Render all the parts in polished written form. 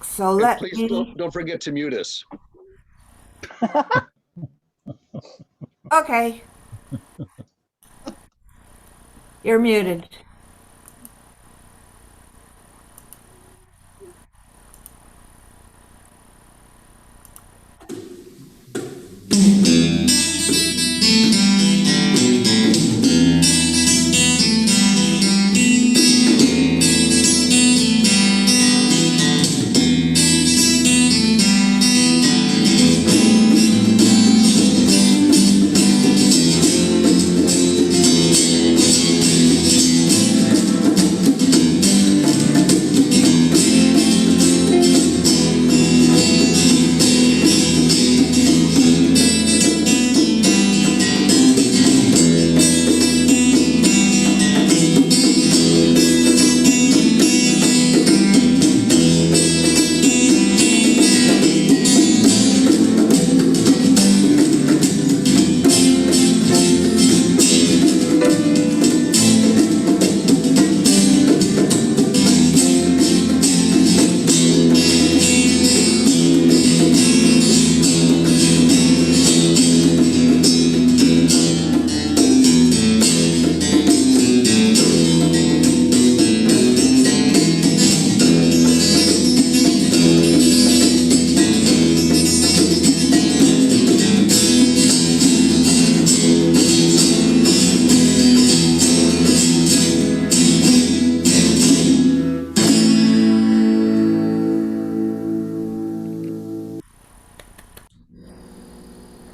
So And let please me. don't forget to mute us. Okay. You're muted.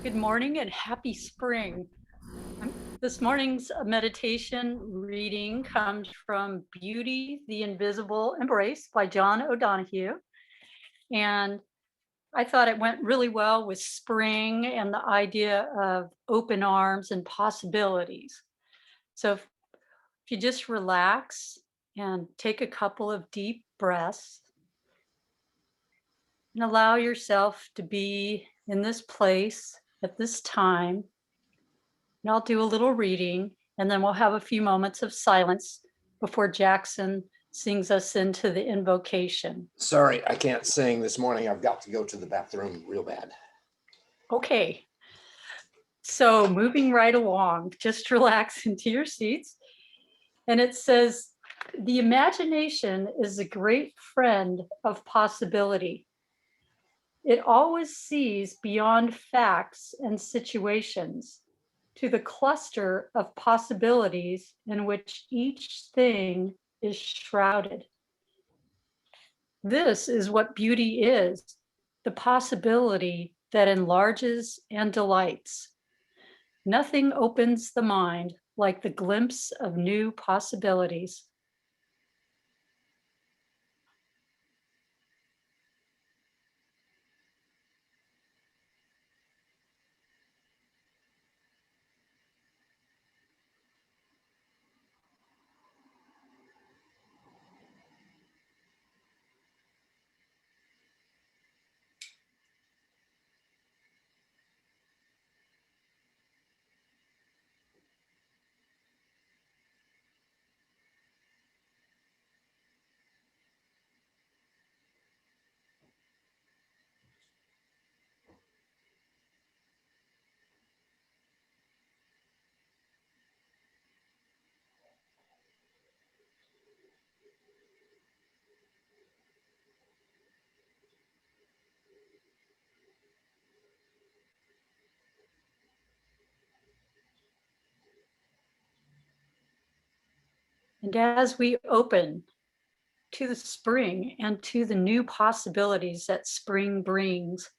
Good morning and happy spring. This morning's meditation reading comes from Beauty, the Invisible Embrace by John O'Donohue. And I thought it went really well with spring and the idea of open arms and possibilities. So if you just relax and take a couple of deep breaths and allow yourself to be in this place at this time. And I'll do a little reading, and then we'll have a few moments of silence before Jackson sings us into the invocation. Sorry, I can't sing this morning. I've got to go to the bathroom real bad. Okay. So moving right along, just relax into your seats. And it says, the imagination is a great friend of possibility. It always sees beyond facts and situations to the cluster of possibilities in which each thing is shrouded. This is what beauty is, the possibility that enlarges and delights. Nothing opens the mind like the glimpse of new possibilities. And as we open to the spring and to the new possibilities that spring brings,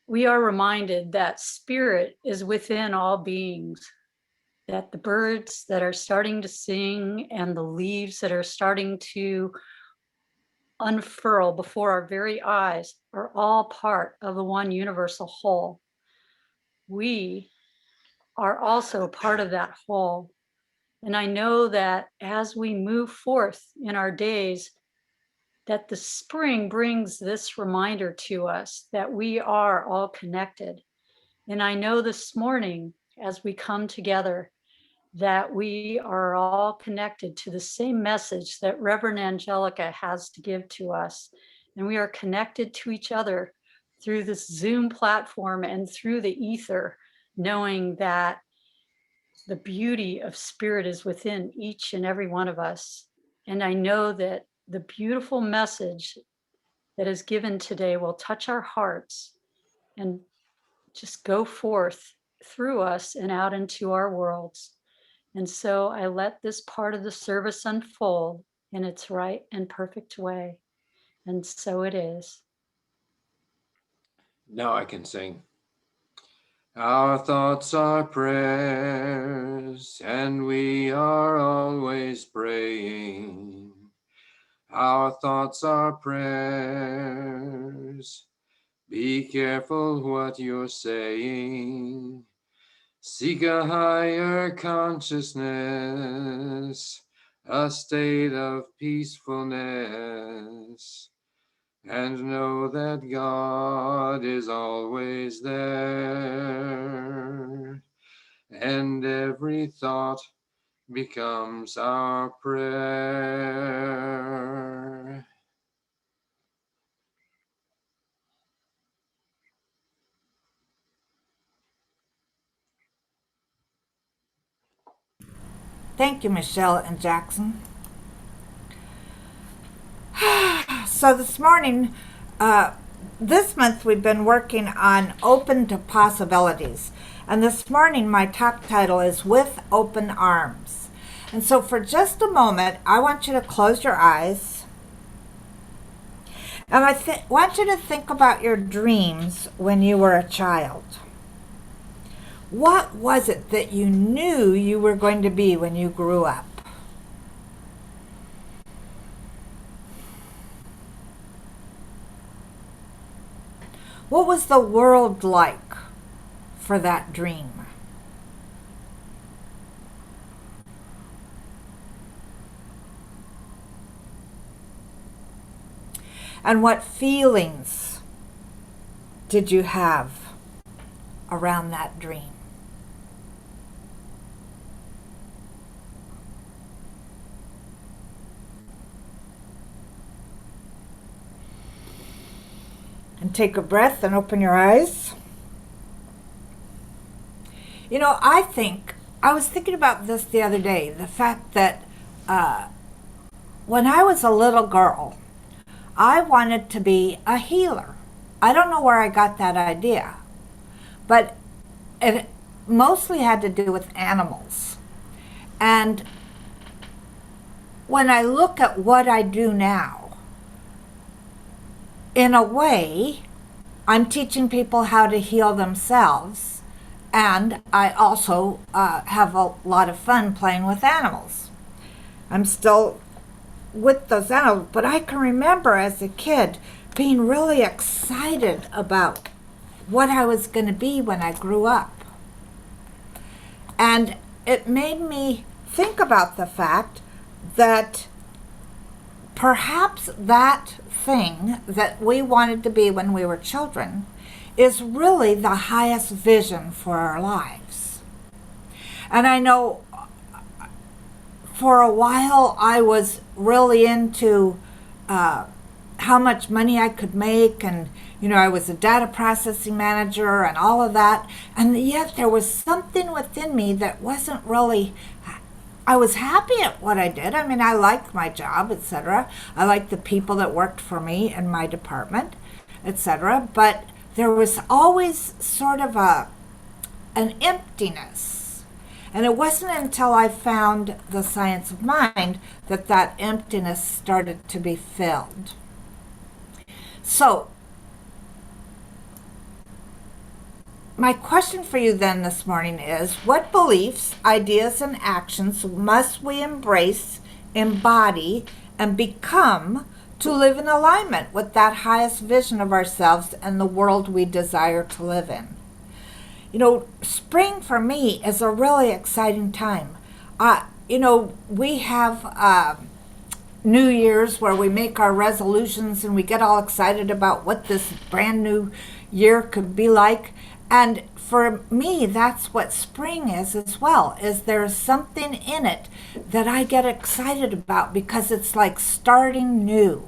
we are reminded that spirit is within all beings, that the birds that are starting to sing and the leaves that are starting to unfurl before our very eyes are all part of the one universal whole. We are also part of that whole. And I know that as we move forth in our days, that the spring brings this reminder to us that we are all connected. And I know this morning, as we come together, that we are all connected to the same message that Reverend Angelica has to give to us. And we are connected to each other through this Zoom platform and through the ether, knowing that the beauty of spirit is within each and every one of us. And I know that the beautiful message that is given today will touch our hearts and just go forth through us and out into our worlds. And so I let this part of the service unfold in its right and perfect way. And so it is. Now I can sing. Our thoughts are prayers, and we are always praying. Our thoughts are prayers. Be careful what you're saying. Seek a higher consciousness, a state of peacefulness, and know that God is always there, and every thought becomes our prayer. Thank you, Michelle and Jackson. So this morning, this month we've been working on Open to Possibilities. And this morning my talk title is With Open Arms. And so for just a moment, I want you to close your eyes. And I want you to think about your dreams when you were a child. What was it that you knew you were going to be when you grew up? What was the world like for that dream? And what feelings did you have around that dream? And take a breath and open your eyes. You know, I was thinking about this the other day, the fact that when I was a little girl, I wanted to be a healer. I don't know where I got that idea, but it mostly had to do with animals. And when I look at what I do now, in a way, I'm teaching people how to heal themselves, and I also have a lot of fun playing with animals. I'm still with those animals, but I can remember as a kid being really excited about what I was going to be when I grew up. And it made me think about the fact that perhaps that thing that we wanted to be when we were children is really the highest vision for our lives. And I know for a while I was really into how much money I could make, and I was a data processing manager and all of that, and yet there was something within me that wasn't really, I was happy at what I did. I mean, I liked my job, etc. I liked the people that worked for me in my department, etc. But there was always sort of an emptiness. And it wasn't until I found the science of mind that that emptiness started to be filled. So, my question for you then this morning is, what beliefs, ideas, and actions must we embrace, embody, and become to live in alignment with that highest vision of ourselves and the world we desire to live in? Spring for me is a really exciting time. We have New Year's where we make our resolutions and we get all excited about what this brand new year could be like. And for me, that's what spring is as well, is there's something in it that I get excited about because it's like starting new.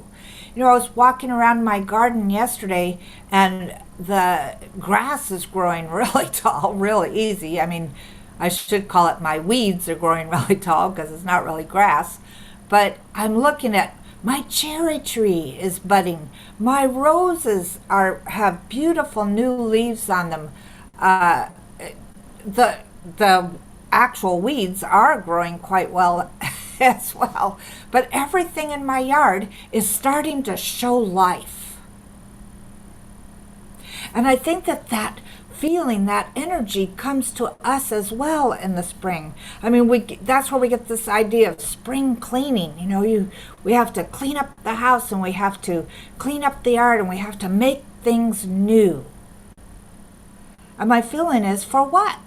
You know, I was walking around my garden yesterday and the grass is growing really tall, really easy. I mean, I should call it my weeds are growing really tall because it's not really grass. But I'm looking at my cherry tree is budding. My roses have beautiful new leaves on them. The actual weeds are growing quite well as well. But everything in my yard is starting to show life. And I think that feeling, that energy comes to us as well in the spring. I mean, that's where we get this idea of spring cleaning. You know, we have to clean up the house and we have to clean up the yard and we have to make things new. And my feeling is, for what?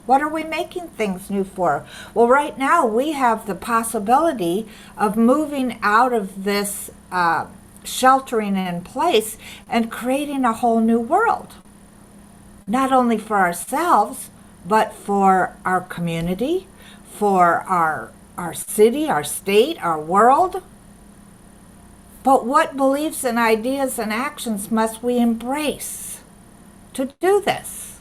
What are we making things new for? Well, right now we have the possibility of moving out of this sheltering in place and creating a whole new world. Not only for ourselves, but for our community, for our city, our state, our world. But what beliefs and ideas and actions must we embrace to do this?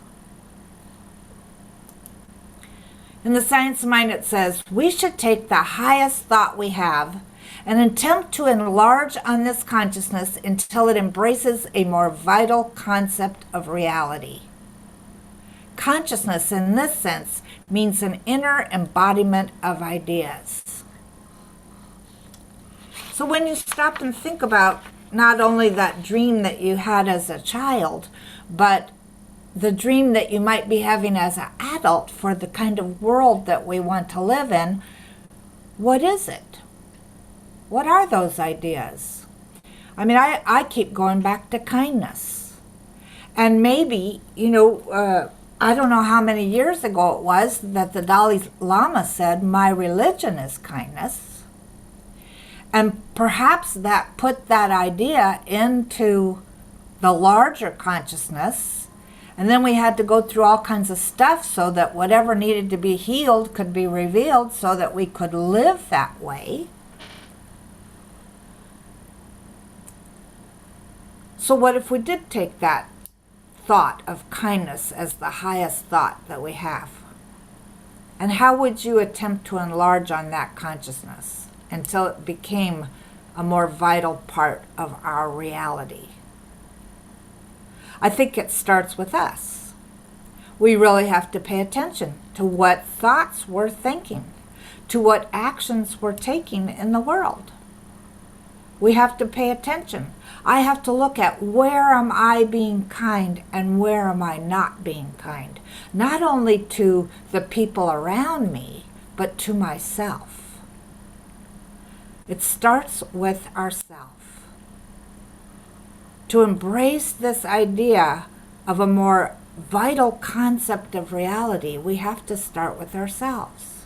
In the Science of Mind, it says, we should take the highest thought we have and attempt to enlarge on this consciousness until it embraces a more vital concept of reality. Consciousness, in this sense, means an inner embodiment of ideas. So when you stop and think about not only that dream that you had as a child, but the dream that you might be having as an adult for the kind of world that we want to live in, what is it? What are those ideas? I mean, I keep going back to kindness. And maybe, I don't know how many years ago it was that the Dalai Lama said, my religion is kindness. And perhaps that put that idea into the larger consciousness. And then we had to go through all kinds of stuff so that whatever needed to be healed could be revealed so that we could live that way. So what if we did take that thought of kindness as the highest thought that we have? And how would you attempt to enlarge on that consciousness until it became a more vital part of our reality? I think it starts with us. We really have to pay attention to what thoughts we're thinking, to what actions we're taking in the world. We have to pay attention. I have to look at where am I being kind and where am I not being kind. Not only to the people around me, but to myself. It starts with ourselves. To embrace this idea of a more vital concept of reality, we have to start with ourselves.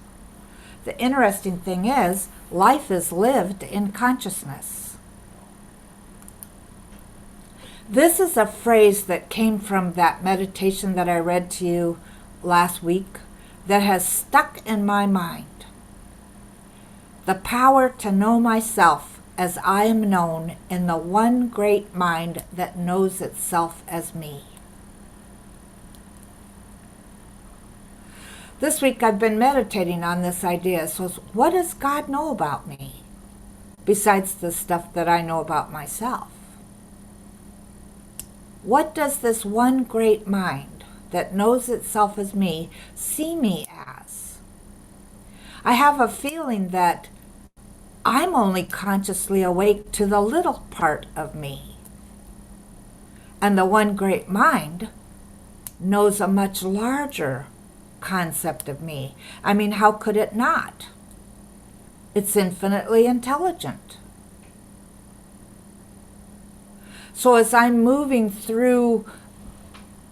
The interesting thing is, life is lived in consciousness. This is a phrase that came from that meditation that I read to you last week that has stuck in my mind. The power to know myself as I am known in the one great mind that knows itself as me. This week I've been meditating on this idea. So what does God know about me besides the stuff that I know about myself? What does this one great mind that knows itself as me see me as? I have a feeling that I'm only consciously awake to the little part of me. And the one great mind knows a much larger concept of me. I mean, how could it not? It's infinitely intelligent. So as I'm moving through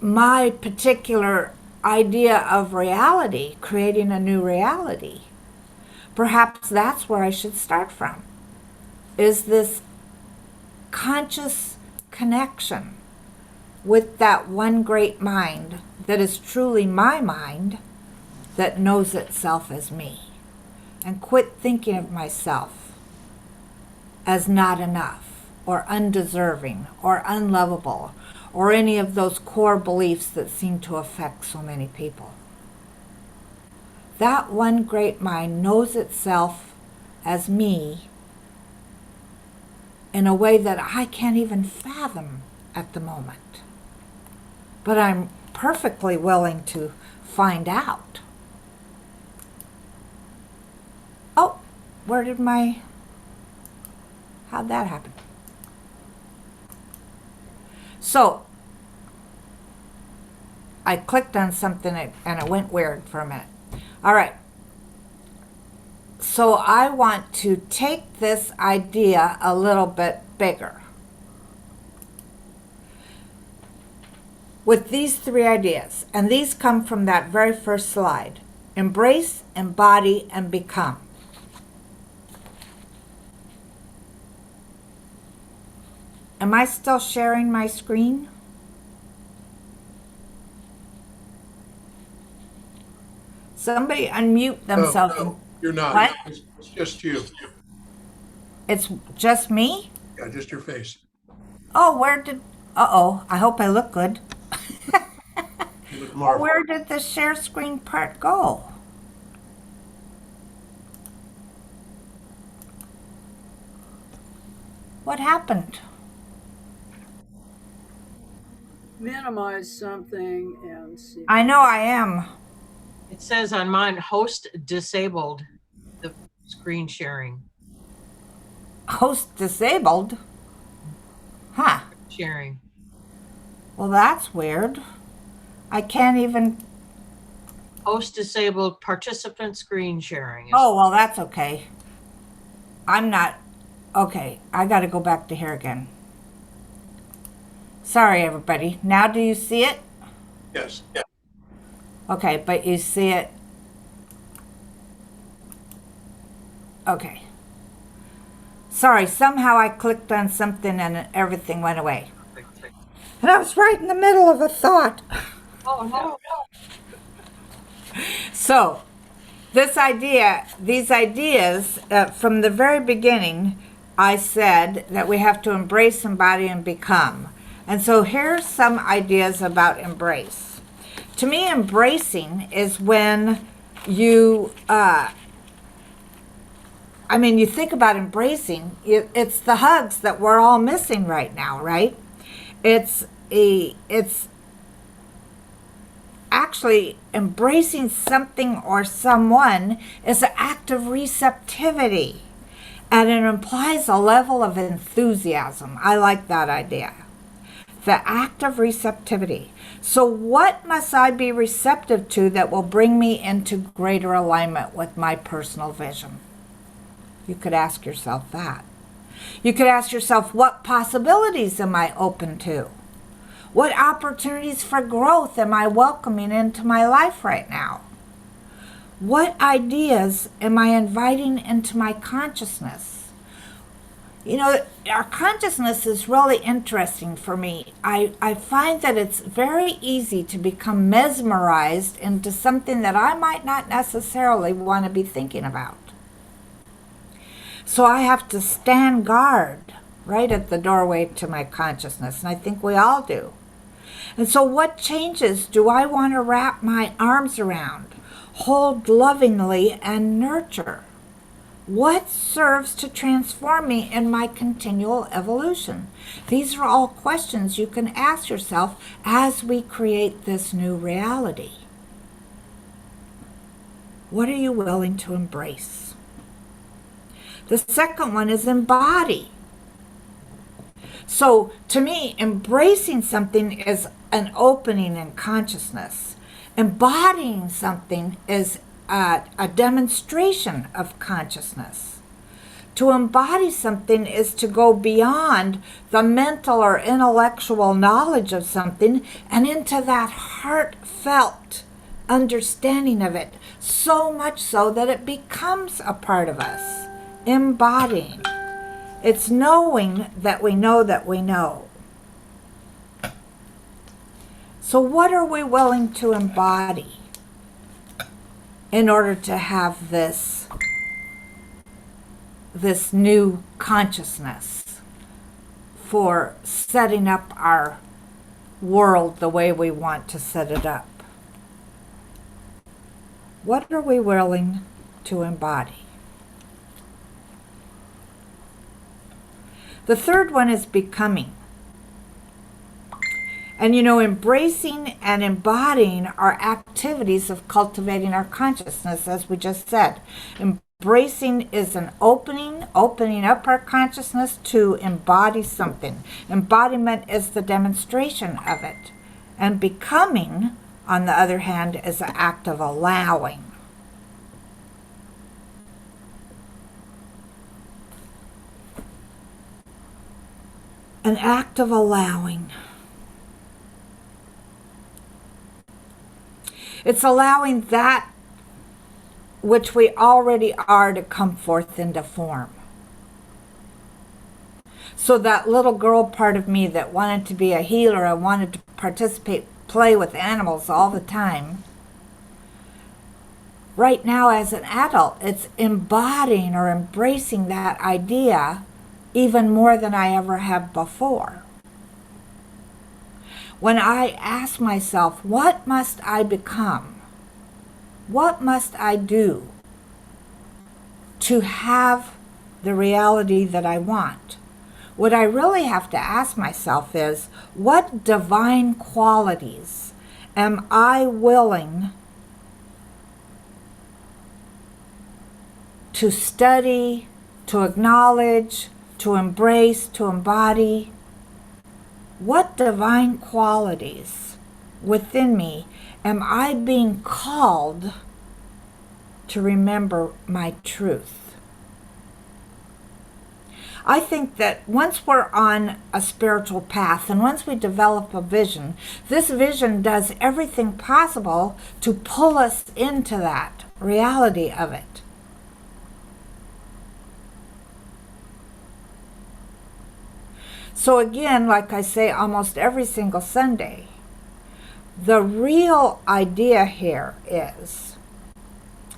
my particular idea of reality, creating a new reality, perhaps that's where I should start from, is this conscious connection with that one great mind that is truly my mind that knows itself as me, and quit thinking of myself as not enough or undeserving or unlovable or any of those core beliefs that seem to affect so many people. That one great mind knows itself as me in a way that I can't even fathom at the moment. But I'm perfectly willing to find out. Oh, how'd that happen? So, I clicked on something and it went weird for a minute. All right. So I want to take this idea a little bit bigger. With these 3 ideas, and these come from that very first slide: embrace, embody, and become. Am I still sharing my screen? Somebody unmute themselves. No, you're not. What? It's just you. It's just me? Yeah, just your face. Oh, uh-oh, I hope I look good. You look Well, marvelous. where did the share screen part go? What happened? Minimize something and see. I know I am. It says on mine, host disabled, the screen sharing. Host disabled? Huh. Sharing. Well, that's weird. I can't even... Host disabled, participant screen sharing. Oh, well, that's okay. I'm not... Okay, I gotta go back to here again. Sorry, everybody. Now do you see it? Yes. Yeah. Okay, but you see it... Okay. Sorry, somehow I clicked on something and everything went away. And I was right in the middle of a thought. Oh, no. So, these ideas, from the very beginning, I said that we have to embrace, embody, and become. And so here's some ideas about embrace. To me, embracing is when you, you think about embracing, it's the hugs that we're all missing right now, right? It's actually embracing something or someone is an act of receptivity, and it implies a level of enthusiasm. I like that idea. The act of receptivity. So what must I be receptive to that will bring me into greater alignment with my personal vision? You could ask yourself that. You could ask yourself, what possibilities am I open to? What opportunities for growth am I welcoming into my life right now? What ideas am I inviting into my consciousness? You know, our consciousness is really interesting for me. I find that it's very easy to become mesmerized into something that I might not necessarily want to be thinking about. So I have to stand guard right at the doorway to my consciousness, and I think we all do. And so what changes do I want to wrap my arms around, hold lovingly, and nurture? What serves to transform me in my continual evolution? These are all questions you can ask yourself as we create this new reality. What are you willing to embrace? The second one is embody. So to me, embracing something is an opening in consciousness. Embodying something is a demonstration of consciousness. To embody something is to go beyond the mental or intellectual knowledge of something and into that heartfelt understanding of it, so much so that it becomes a part of us. Embodying. It's knowing that we know that we know. So what are we willing to embody in order to have this new consciousness for setting up our world the way we want to set it up? What are we willing to embody? The third one is becoming. And embracing and embodying are activities of cultivating our consciousness, as we just said. Embracing is an opening up our consciousness to embody something. Embodiment is the demonstration of it. And becoming, on the other hand, is an act of allowing. An act of allowing. It's allowing that which we already are to come forth into form. So that little girl part of me that wanted to be a healer, I wanted to participate, play with animals all the time. Right now as an adult, it's embodying or embracing that idea even more than I ever have before. When I ask myself, what must I become? What must I do to have the reality that I want? What I really have to ask myself is, what divine qualities am I willing to study, to acknowledge, to embrace, to embody? What divine qualities within me am I being called to remember my truth? I think that once we're on a spiritual path and once we develop a vision, this vision does everything possible to pull us into that reality of it. So again, like I say almost every single Sunday, the real idea here is,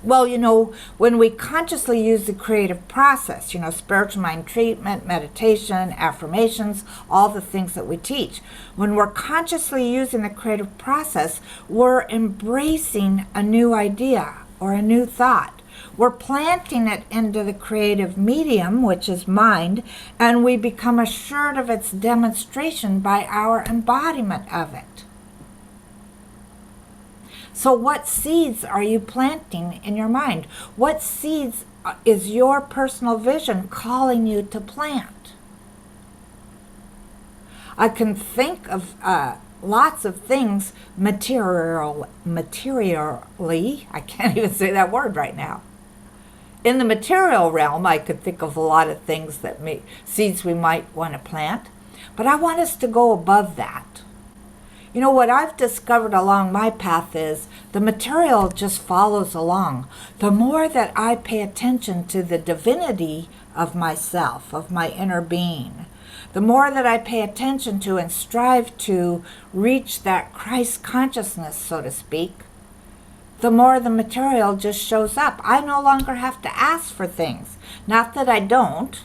well, when we consciously use the creative process, spiritual mind treatment, meditation, affirmations, all the things that we teach, when we're consciously using the creative process, we're embracing a new idea or a new thought. We're planting it into the creative medium, which is mind, and we become assured of its demonstration by our embodiment of it. So what seeds are you planting in your mind? What seeds is your personal vision calling you to plant? I can think of lots of things materially, I can't even say that word right now. In the material realm, I could think of a lot of things seeds we might want to plant, but I want us to go above that. What I've discovered along my path is the material just follows along. The more that I pay attention to the divinity of myself, of my inner being, the more that I pay attention to and strive to reach that Christ consciousness, so to speak, the more the material just shows up. I no longer have to ask for things. Not that I don't,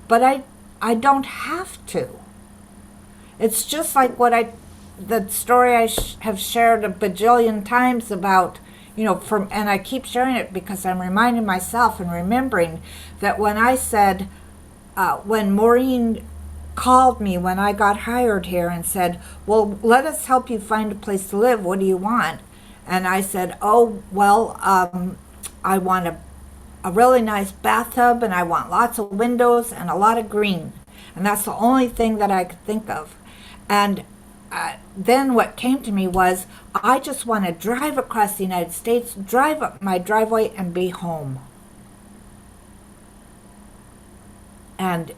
but I don't have to. It's just like the story I have shared a bajillion times about, and I keep sharing it because I'm reminding myself and remembering that when I said, when Maureen called me when I got hired here and said, well, let us help you find a place to live. What do you want? And I said, oh, well, I want a really nice bathtub and I want lots of windows and a lot of green. And that's the only thing that I could think of. And then what came to me was, I just want to drive across the United States, drive up my driveway and be home. And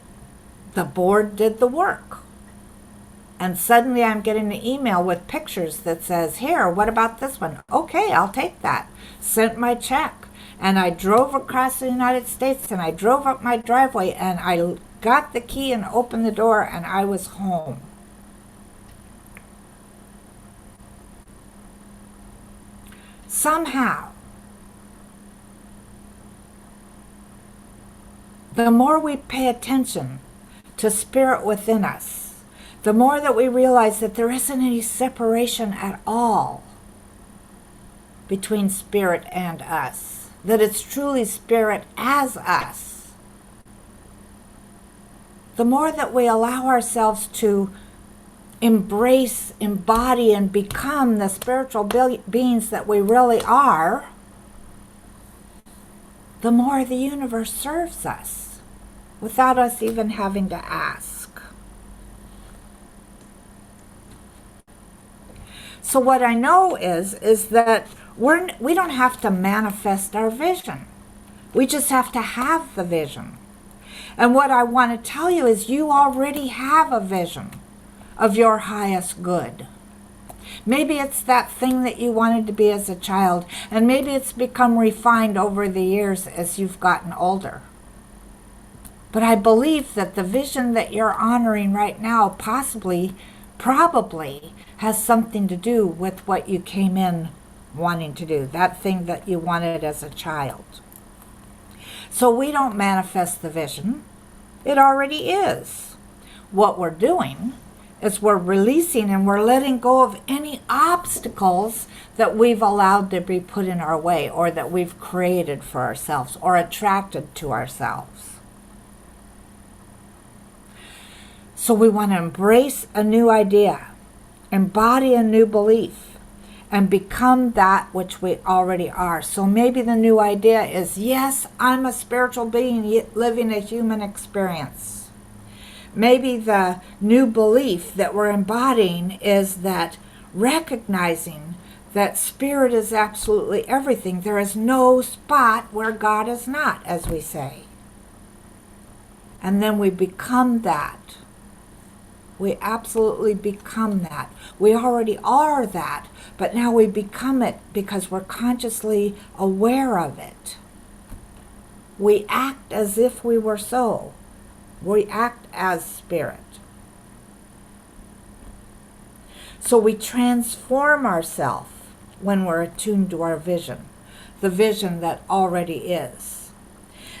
the board did the work. And suddenly I'm getting an email with pictures that says, here, what about this one? Okay, I'll take that. Sent my check. And I drove across the United States and I drove up my driveway and I got the key and opened the door and I was home. somehow, the more we pay attention to spirit within us, the more that we realize that there isn't any separation at all between spirit and us, that it's truly spirit as us, the more that we allow ourselves to embrace, embody, and become the spiritual beings that we really are, the more the universe serves us without us even having to ask. So what I know is that we don't have to manifest our vision. We just have to have the vision. And what I want to tell you is you already have a vision of your highest good. Maybe it's that thing that you wanted to be as a child, and maybe it's become refined over the years as you've gotten older. But I believe that the vision that you're honoring right now probably has something to do with what you came in wanting to do, that thing that you wanted as a child. So we don't manifest the vision. It already is. What we're doing is we're releasing and we're letting go of any obstacles that we've allowed to be put in our way, or that we've created for ourselves or attracted to ourselves. So we want to embrace a new idea, embody a new belief, and become that which we already are. So maybe the new idea is, yes, I'm a spiritual being living a human experience. Maybe the new belief that we're embodying is that recognizing that spirit is absolutely everything. There is no spot where God is not, as we say. And then we become that. We absolutely become that. We already are that, but now we become it because we're consciously aware of it. We act as if we were so. We act as spirit. So we transform ourselves when we're attuned to our vision, the vision that already is.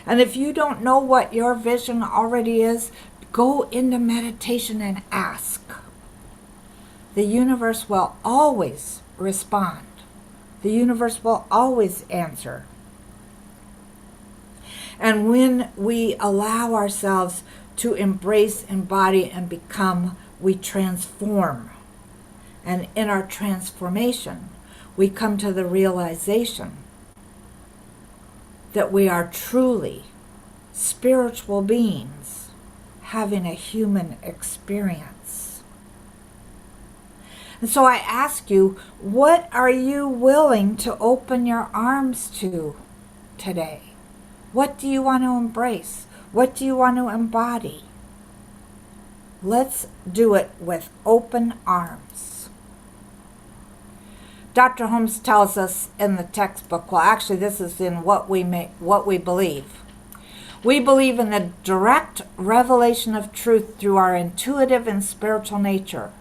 And if you don't know what your vision already is, go into meditation and ask. The universe will always respond. The universe will always answer. And when we allow ourselves to embrace, embody, and become, we transform. And in our transformation, we come to the realization that we are truly spiritual beings having a human experience. And so I ask you, what are you willing to open your arms to today? What do you want to embrace? What do you want to embody? Let's do it with open arms. Dr. Holmes tells us in the textbook, well, actually this is in what we believe. We believe in the direct revelation of truth through our intuitive and spiritual nature,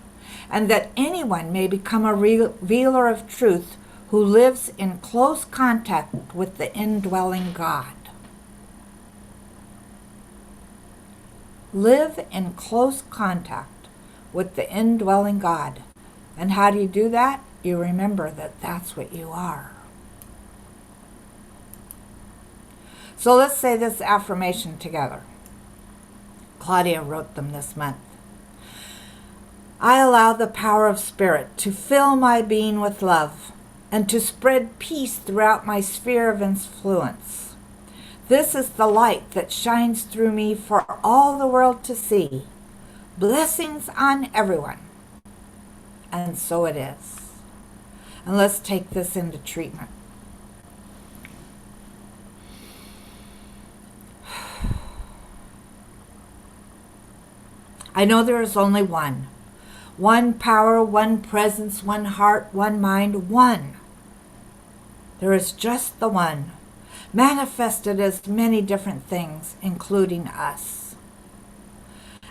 and that anyone may become a revealer of truth who lives in close contact with the indwelling God. Live in close contact with the indwelling God. And how do you do that? You remember that that's what you are. So let's say this affirmation together. Claudia wrote them this month. I allow the power of spirit to fill my being with love and to spread peace throughout my sphere of influence. This is the light that shines through me for all the world to see. Blessings on everyone. And so it is. And let's take this into treatment. I know there is only one. One power, one presence, one heart, one mind, one. There is just the one, manifested as many different things, including us.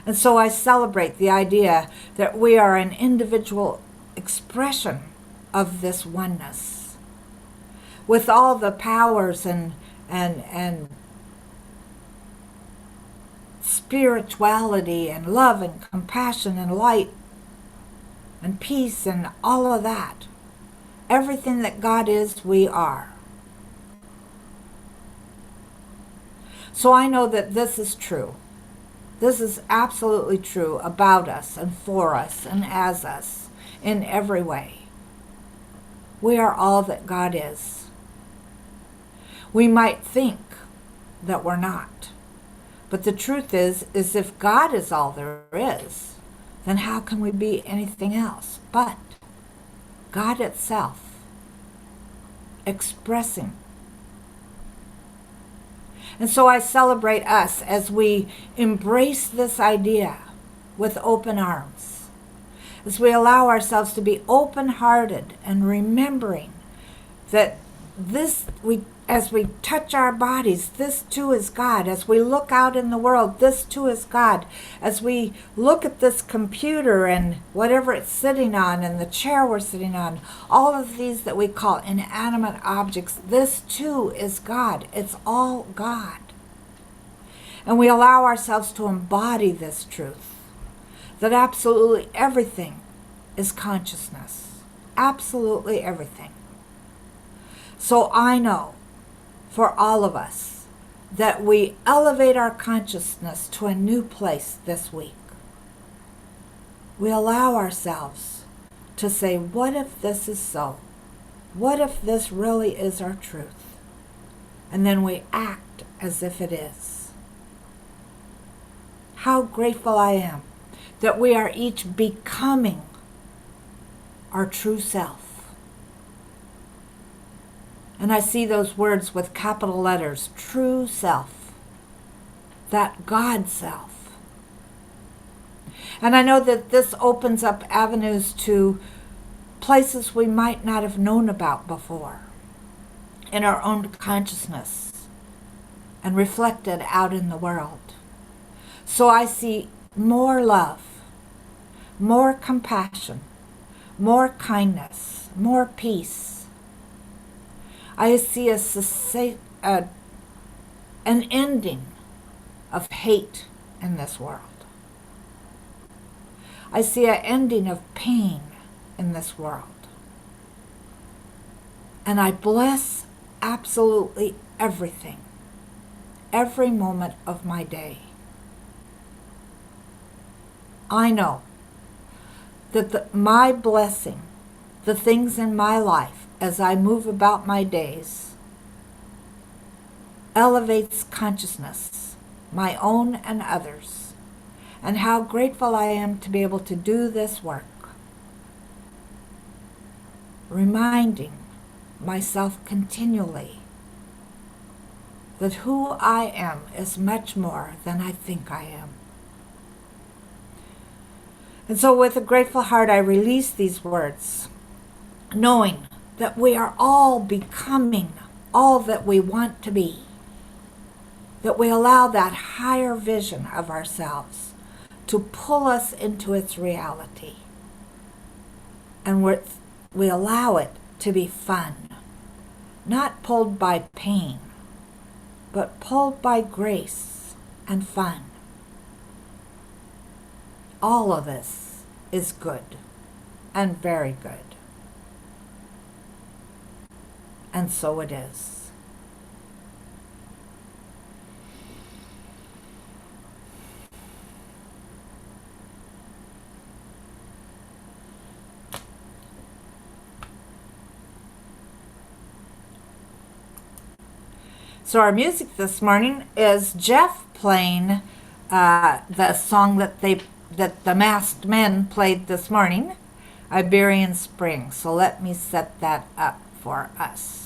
And so I celebrate the idea that we are an individual expression of this oneness. with all the powers and spirituality and love and compassion and light and peace and all of that. Everything that God is, we are. So I know that this is true. This is absolutely true about us and for us and as us in every way. We are all that God is. We might think that we're not. But the truth is if God is all there is, then how can we be anything else but God itself expressing? And so I celebrate us as we embrace this idea with open arms, as we allow ourselves to be open-hearted and remembering that as we touch our bodies, this too is God. As we look out in the world, this too is God. As we look at this computer and whatever it's sitting on and the chair we're sitting on, all of these that we call inanimate objects, this too is God. It's all God. And we allow ourselves to embody this truth, that absolutely everything is consciousness. Absolutely everything. So I know for all of us that we elevate our consciousness to a new place this week. We allow ourselves to say, what if this is so? What if this really is our truth? And then we act as if it is. How grateful I am that we are each becoming our true self. And I see those words with capital letters, true self, that God self. And I know that this opens up avenues to places we might not have known about before in our own consciousness and reflected out in the world. So I see more love, more compassion, more kindness, more peace. I see an ending of hate in this world. I see an ending of pain in this world. And I bless absolutely everything, every moment of my day. I know that my blessing, the things in my life, as I move about my days, elevates consciousness, my own and others, and how grateful I am to be able to do this work, reminding myself continually that who I am is much more than I think I am. And so with a grateful heart, I release these words, knowing that we are all becoming all that we want to be, that we allow that higher vision of ourselves to pull us into its reality. And we allow it to be fun, not pulled by pain, but pulled by grace and fun. All of this is good and very good. And so it is. So our music this morning is Jeff playing the song that the masked men played this morning, Iberian Spring. So let me set that up for us.